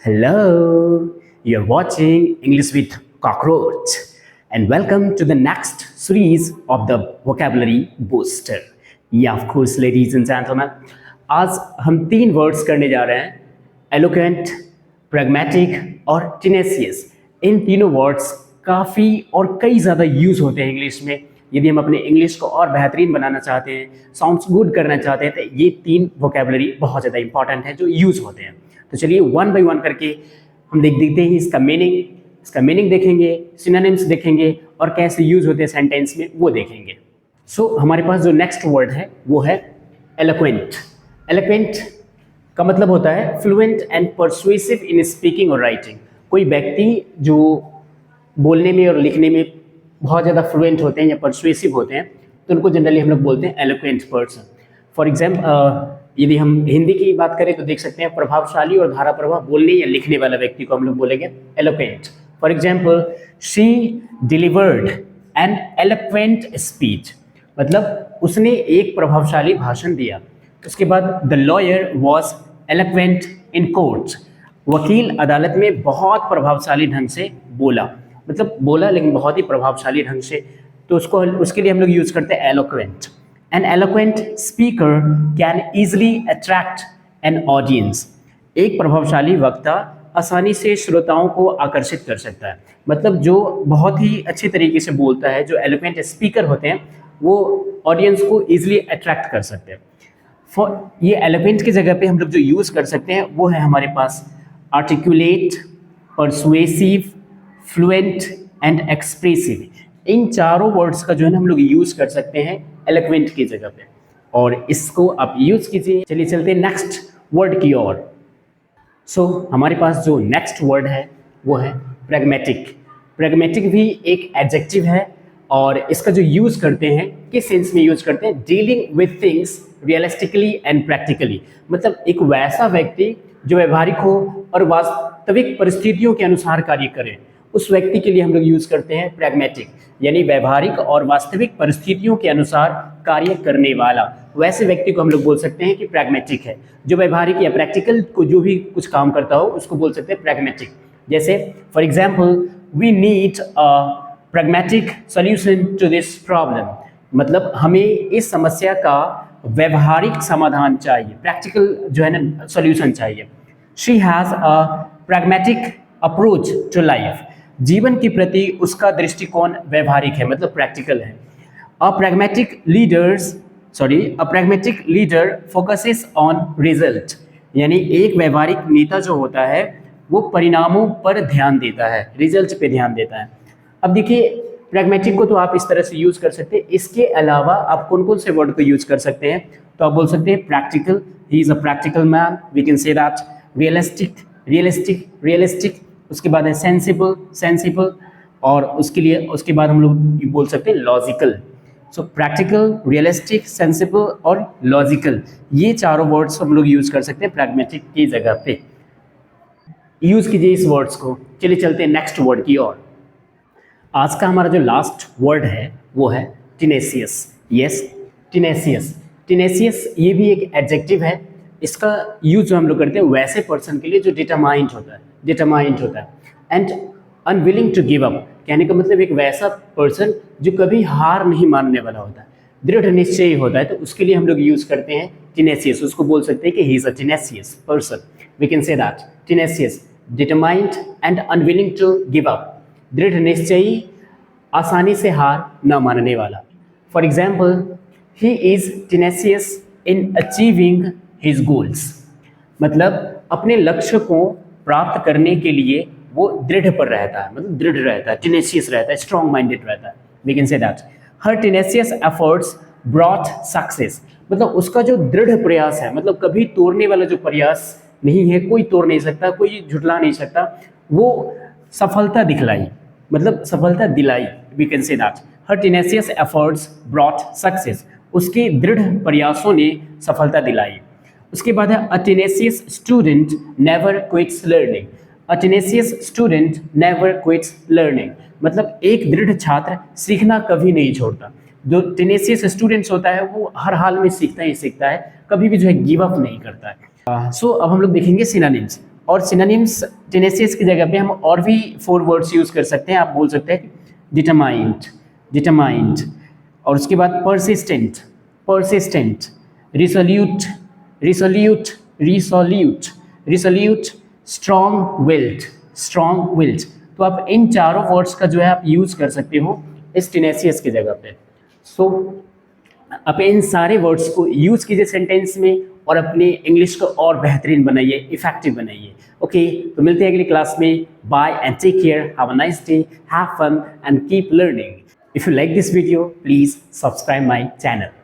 Hello, you're watching English with Cockroach, and welcome to the next series of the Vocabulary Booster. Yeah, of course, ladies and gentlemen, आज हम तीन words करने जा रहे हैं, eloquent, pragmatic और टीनेसियस। इन तीनों वर्ड्स काफ़ी और कई ज़्यादा यूज़ होते हैं इंग्लिश में। यदि हम अपने इंग्लिश को और बेहतरीन बनाना चाहते हैं, साउंड्स गुड करना चाहते हैं, तो ये तीन वोकेबलरी बहुत ज़्यादा इंपॉर्टेंट है जो यूज़ होते हैं। तो चलिए वन बाय वन करके हम देखते हैं इसका मीनिंग देखेंगे, सिनोनिम्स देखेंगे और कैसे यूज़ होते हैं सेंटेंस में वो देखेंगे। सो हमारे पास जो नेक्स्ट वर्ड है वो है एलोक्वेंट। एलोक्वेंट का मतलब होता है fluent and persuasive in speaking और राइटिंग। कोई व्यक्ति जो बोलने में और लिखने में बहुत ज़्यादा फ्लुएंट होते हैं या परसुएसिव होते हैं, तो उनको जनरली हम लोग बोलते हैं एलोक्वेंट पर्सन। फॉर एग्जाम्पल यदि हम हिंदी की बात करें तो देख सकते हैं प्रभावशाली और धारा प्रवाह बोलने या लिखने वाला व्यक्ति को हम लोग बोलेंगे eloquent. For example she delivered an eloquent speech, मतलब उसने एक प्रभावशाली भाषण दिया। उसके बाद the lawyer was eloquent in court, वकील अदालत में बहुत प्रभावशाली ढंग से बोला, मतलब बोला लेकिन बहुत ही प्रभावशाली ढंग से, तो उसके लिए हम लोग यूज करते हैं eloquent. An eloquent speaker can easily attract an audience. एक प्रभावशाली वक्ता आसानी से श्रोताओं को आकर्षित कर सकता है, मतलब जो बहुत ही अच्छे तरीके से बोलता है, जो एलोक्वेंट स्पीकर होते हैं वो ऑडियंस को इजीली अट्रैक्ट कर सकते हैं। फॉर ये एलोक्वेंट की जगह पे हम लोग जो यूज़ कर सकते हैं वो है हमारे पास articulate, persuasive, fluent and expressive. इन चारों वर्ड्स का जो है ना हम लोग यूज़ कर सकते हैं एलोक्वेंट की जगह पे, और इसको आप यूज़ कीजिए। चलिए चलते हैं नेक्स्ट वर्ड की ओर। सो हमारे पास जो नेक्स्ट वर्ड है वो है प्रैग्मेटिक। प्रैग्मेटिक भी एक एडजेक्टिव है और इसका जो यूज़ करते हैं किस सेंस में यूज़ करते हैं, dealing with things realistically and practically, मतलब एक वैसा व्यक्ति जो व्यवहारिक हो और वास्तविक परिस्थितियों के अनुसार कार्य करे, उस व्यक्ति के लिए हम लोग यूज़ करते हैं प्रैग्मेटिक, यानी व्यवहारिक और वास्तविक परिस्थितियों के अनुसार कार्य करने वाला। वैसे व्यक्ति को हम लोग बोल सकते हैं कि प्रैग्मेटिक है। जो व्यवहारिक या प्रैक्टिकल को जो भी कुछ काम करता हो उसको बोल सकते हैं प्रैग्मेटिक। जैसे for example we need a pragmatic solution to this problem, मतलब हमें इस समस्या का व्यवहारिक समाधान चाहिए, प्रैक्टिकल जो है ना सोल्यूशन चाहिए। She has a pragmatic approach to life, जीवन के प्रति उसका दृष्टिकोण व्यवहारिक है, मतलब प्रैक्टिकल है। A pragmatic leader focuses on result, यानी एक व्यवहारिक नेता जो होता है वो परिणामों पर ध्यान देता है, रिजल्ट पे ध्यान देता है। अब देखिए प्रैग्मेटिक को तो आप इस तरह से यूज़ कर सकते हैं। इसके अलावा आप कौन कौन से वर्ड को यूज़ कर सकते हैं, तो आप बोल सकते हैं practical, he is a practical man, we can say that. Realistic, उसके बाद है सेंसिबल, और उसके बाद हम लोग बोल सकते हैं लॉजिकल। सो प्रैक्टिकल, रियलिस्टिक, सेंसिबल और लॉजिकल, ये चारों वर्ड्स हम लोग यूज़ कर सकते हैं प्रैग्मेटिक की जगह पे। यूज़ कीजिए इस वर्ड्स को। चलिए चलते हैं नेक्स्ट वर्ड की ओर। आज का हमारा जो लास्ट वर्ड है वो है टीनेसियस। यस, टीनेसियस ये भी एक एडजेक्टिव है। इसका यूज जो हम लोग करते हैं वैसे पर्सन के लिए जो डिटरमाइंड होता है and unwilling to give up, कहने का मतलब एक वैसा पर्सन जो कभी हार नहीं मानने वाला होता है, दृढ़ निश्चयी होता है, तो उसके लिए हम लोग यूज करते हैं टीनेसियस। उसको बोल सकते हैं कि he is a tenacious person, we can say that. Tenacious, determined and unwilling to give up, दृढ़ निश्चयी, आसानी से हार न मानने वाला। For example he is tenacious in achieving his goals, मतलब अपने लक्ष्य को प्राप्त करने के लिए वो दृढ़ पर रहता है, मतलब दृढ़ रहता है, टीनेसियस रहता है, स्ट्रॉन्ग माइंडेड रहता है, we can say that. Her tenacious efforts brought success, मतलब उसका जो दृढ़ प्रयास है, मतलब कभी तोड़ने वाला जो प्रयास नहीं है, कोई तोड़ नहीं सकता, कोई झुटला नहीं सकता, वो सफलता दिखलाई, मतलब सफलता दिलाई, we can say that. Her tenacious efforts brought success, उसके दृढ़ प्रयासों ने सफलता दिलाई। उसके बाद है a tenacious student never quits learning. A tenacious student never quits learning, मतलब एक दृढ़ छात्र सीखना कभी नहीं छोड़ता। जो टीनेसियस स्टूडेंट्स होता है वो हर हाल में सीखता ही सीखता है, कभी भी जो है गिव अप नहीं करता है। सो अब हम लोग देखेंगे सिनोनिम्स। और सिनोनिम्स टेनेसियस की जगह पे हम और भी 4 वर्ड्स यूज़ कर सकते हैं। आप बोल सकते हैं डिटरमाइंड, डिटरमाइंड, और उसके बाद persistent, persistent, resolute, resolute, resolute, resolute, strong willed, strong willed. तो आप इन चारों वर्ड्स का जो है आप यूज़ कर सकते हो इस टेनेसियस की जगह पे। सो आप इन सारे वर्ड्स को यूज़ कीजिए सेंटेंस में और अपने इंग्लिश को और बेहतरीन बनाइए, इफेक्टिव बनाइए। ओके, तो मिलते हैं अगली क्लास में। Bye and take care, have a nice day, have fun and keep learning. If you like this video, please subscribe my channel.